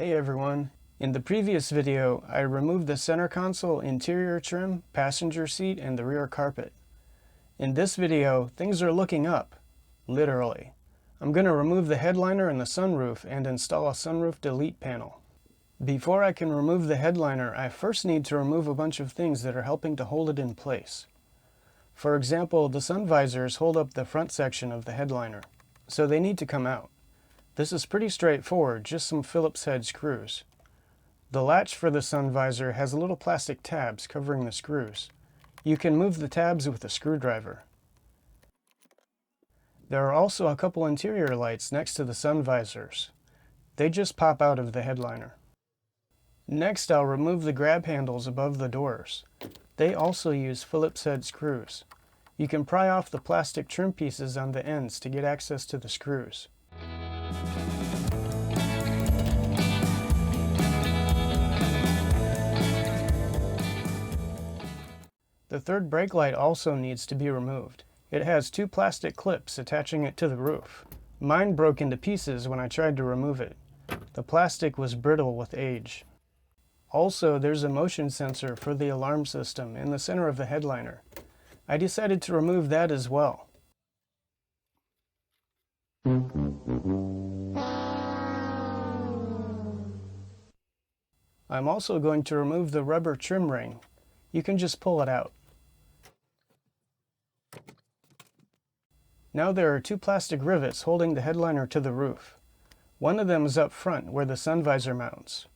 Hey everyone! In the previous video, I removed the center console interior trim, passenger seat, and the rear carpet. In this video, things are looking up, literally. I'm going to remove the headliner and the sunroof and install a sunroof delete panel. Before I can remove the headliner, I first need to remove a bunch of things that are helping to hold it in place. For example, the sun visors hold up the front section of the headliner, so they need to come out. This is pretty straightforward, just some Phillips head screws. The latch for the sun visor has little plastic tabs covering the screws. You can move the tabs with a screwdriver. There are also a couple interior lights next to the sun visors. They just pop out of the headliner. Next, I'll remove the grab handles above the doors. They also use Phillips head screws. You can pry off the plastic trim pieces on the ends to get access to the screws. The third brake light also needs to be removed. It has two plastic clips attaching it to the roof. Mine broke into pieces when I tried to remove it. The plastic was brittle with age. Also, there's a motion sensor for the alarm system in the center of the headliner. I decided to remove that as well. I'm also going to remove the rubber trim ring. You can just pull it out. Now there are two plastic rivets holding the headliner to the roof. One of them is up front where the sun visor mounts.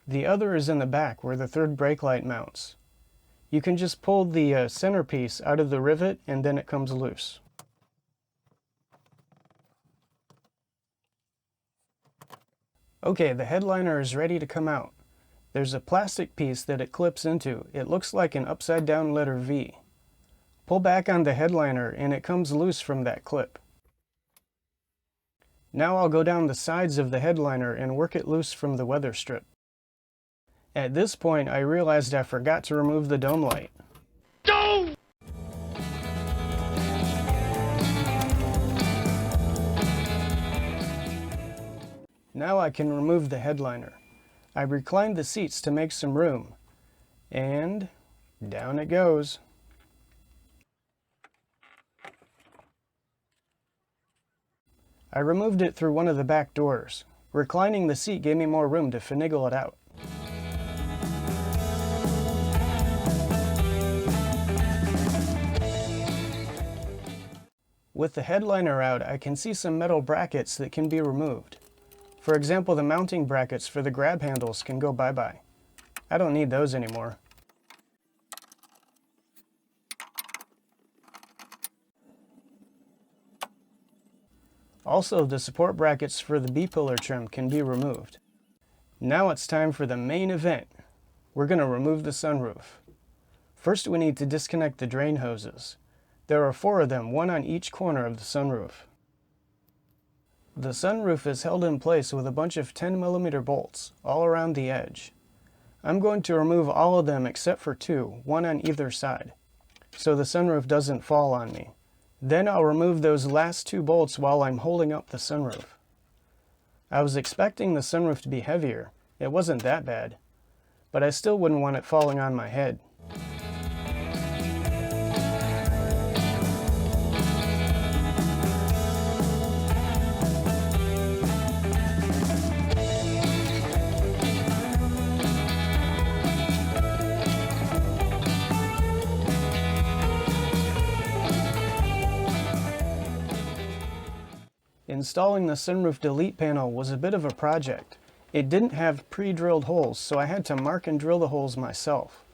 The other is in the back where the third brake light mounts. You can just pull the centerpiece out of the rivet and then it comes loose. Okay, the headliner is ready to come out. There's a plastic piece that it clips into. It looks like an upside down letter V. Pull back on the headliner and it comes loose from that clip. Now I'll go down the sides of the headliner and work it loose from the weather strip. At this point, I realized I forgot to remove the dome light. No! Now I can remove the headliner. I reclined the seats to make some room, and down it goes. I removed it through one of the back doors. Reclining the seat gave me more room to finagle it out. With the headliner out, I can see some metal brackets that can be removed. For example, the mounting brackets for the grab handles can go bye-bye. I don't need those anymore. Also, the support brackets for the B-pillar trim can be removed. Now it's time for the main event. We're going to remove the sunroof. First, we need to disconnect the drain hoses. There are 4 of them, one on each corner of the sunroof. The sunroof is held in place with a bunch of 10mm bolts all around the edge. I'm going to remove all of them except for 2, one on either side, so the sunroof doesn't fall on me. Then I'll remove those last 2 bolts while I'm holding up the sunroof. I was expecting the sunroof to be heavier. It wasn't that bad, but I still wouldn't want it falling on my head. Installing the sunroof delete panel was a bit of a project. It didn't have pre-drilled holes, so I had to mark and drill the holes myself.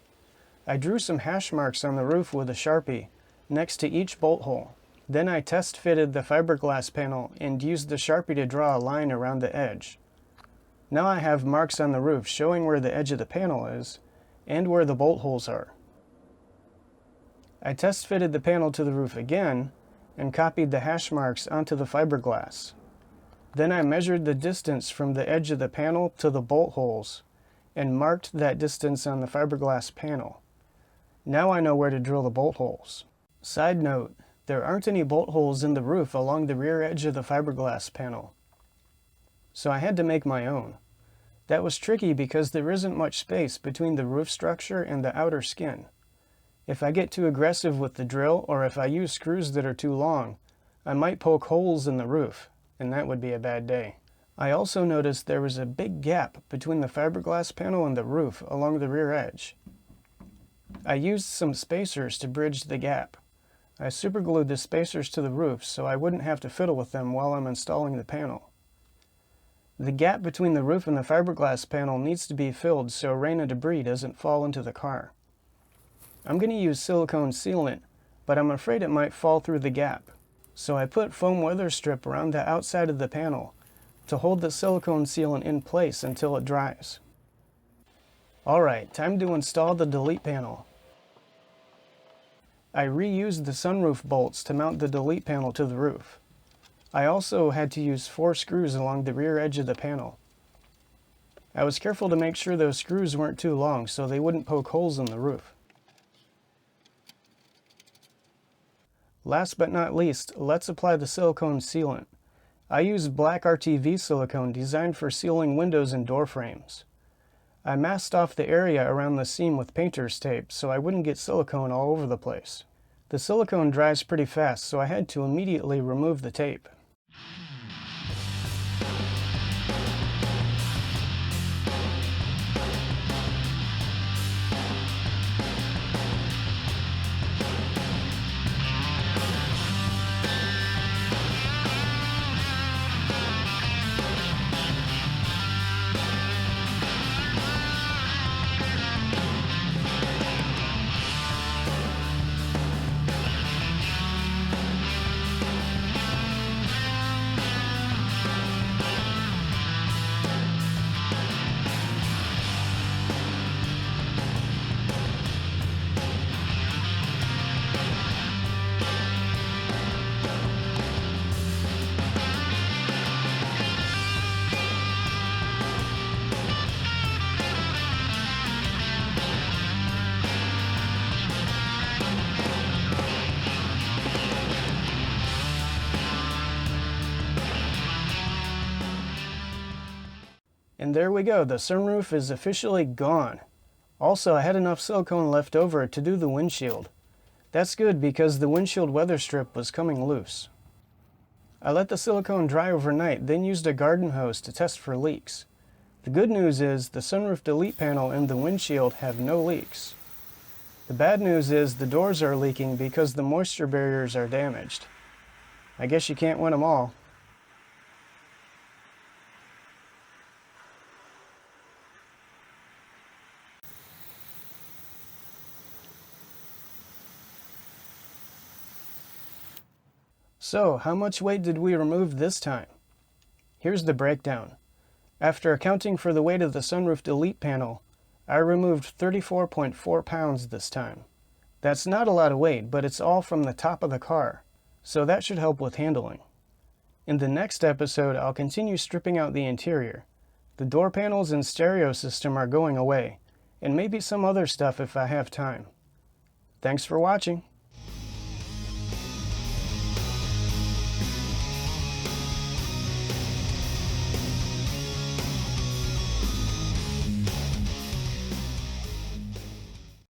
I drew some hash marks on the roof with a Sharpie next to each bolt hole. Then I test fitted the fiberglass panel and used the Sharpie to draw a line around the edge. Now I have marks on the roof showing where the edge of the panel is and where the bolt holes are. I test fitted the panel to the roof again and copied the hash marks onto the fiberglass. Then I measured the distance from the edge of the panel to the bolt holes and marked that distance on the fiberglass panel. Now I know where to drill the bolt holes. Side note, there aren't any bolt holes in the roof along the rear edge of the fiberglass panel, so I had to make my own. That was tricky because there isn't much space between the roof structure and the outer skin. If I get too aggressive with the drill, or if I use screws that are too long, I might poke holes in the roof, and that would be a bad day. I also noticed there was a big gap between the fiberglass panel and the roof along the rear edge. I used some spacers to bridge the gap. I superglued the spacers to the roof so I wouldn't have to fiddle with them while I'm installing the panel. The gap between the roof and the fiberglass panel needs to be filled so rain and debris doesn't fall into the car. I'm going to use silicone sealant, but I'm afraid it might fall through the gap. So I put foam weather strip around the outside of the panel to hold the silicone sealant in place until it dries. Alright, time to install the delete panel. I reused the sunroof bolts to mount the delete panel to the roof. I also had to use 4 screws along the rear edge of the panel. I was careful to make sure those screws weren't too long so they wouldn't poke holes in the roof. Last but not least, let's apply the silicone sealant. I used black RTV silicone designed for sealing windows and door frames. I masked off the area around the seam with painter's tape so I wouldn't get silicone all over the place. The silicone dries pretty fast, so I had to immediately remove the tape. And there we go, the sunroof is officially gone. Also, I had enough silicone left over to do the windshield. That's good because the windshield weather strip was coming loose. I let the silicone dry overnight, then used a garden hose to test for leaks. The good news is the sunroof delete panel and the windshield have no leaks. The bad news is the doors are leaking because the moisture barriers are damaged. I guess you can't win them all. So, how much weight did we remove this time? Here's the breakdown. After accounting for the weight of the sunroof delete panel, I removed 34.4 pounds this time. That's not a lot of weight, but it's all from the top of the car, so that should help with handling. In the next episode, I'll continue stripping out the interior. The door panels and stereo system are going away, and maybe some other stuff if I have time. Thanks for watching.